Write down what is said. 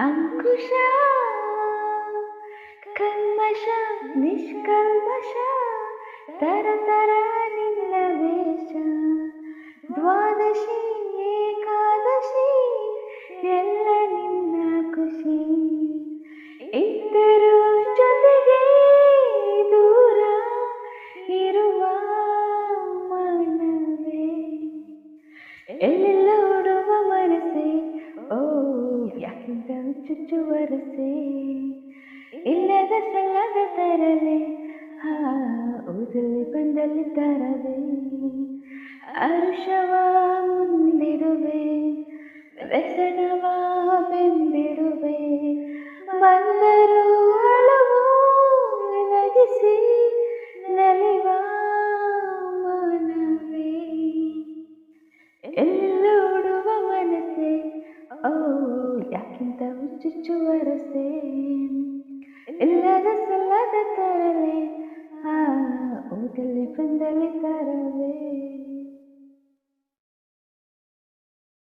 ಅಂಕುಶ ಕಲ್ಮಶ ನಿಷ್ಕಲ್ಮಶ ತರ ನಿನ್ನ ವೇಷ ದ್ವಾದಶಿ ಏಕಾದಶಿ ಎಲ್ಲ ನಿನ್ನ ಖುಷಿ ಇದ್ದರೂ ಜೊತೆಗೆ ದೂರ ಇರುವ ಮನವೇ ಎಲ್ಲೆಲ್ಲ ಓಡುವ ಮನಸ್ಸೇ ಓ ಯಾಕಿಂತ ಚುಚ್ಚುವರಸೆ ಇಲ್ಲದ ಸಲ್ಲದ ತರಲೆ ಊರಲ್ಲಿ ಬಂದಲ್ಲಿ ತರವೇ ಅರುಷವ ಮುಂದಿಡುವೆ ವ್ಯಸನವ ಬೆಂಬಿಡುವೆ ಬಂದರು ಅಳವು ನಗಿಸಿ ನಲಿವ ಮನವೇ ಎಲ್ಲೋಡುವ ಮನಸ್ಸೇ ಓ ಯಾಕಿಂತ ಹುಚ್ಚುಚ್ಚುವರಸೆ ಇಲ್ಲದ ಸಲ್ಲದ ತರಲೆ ಊರಲ್ಲಿ ಬಂದಲ್ಲಿ ತರವೇ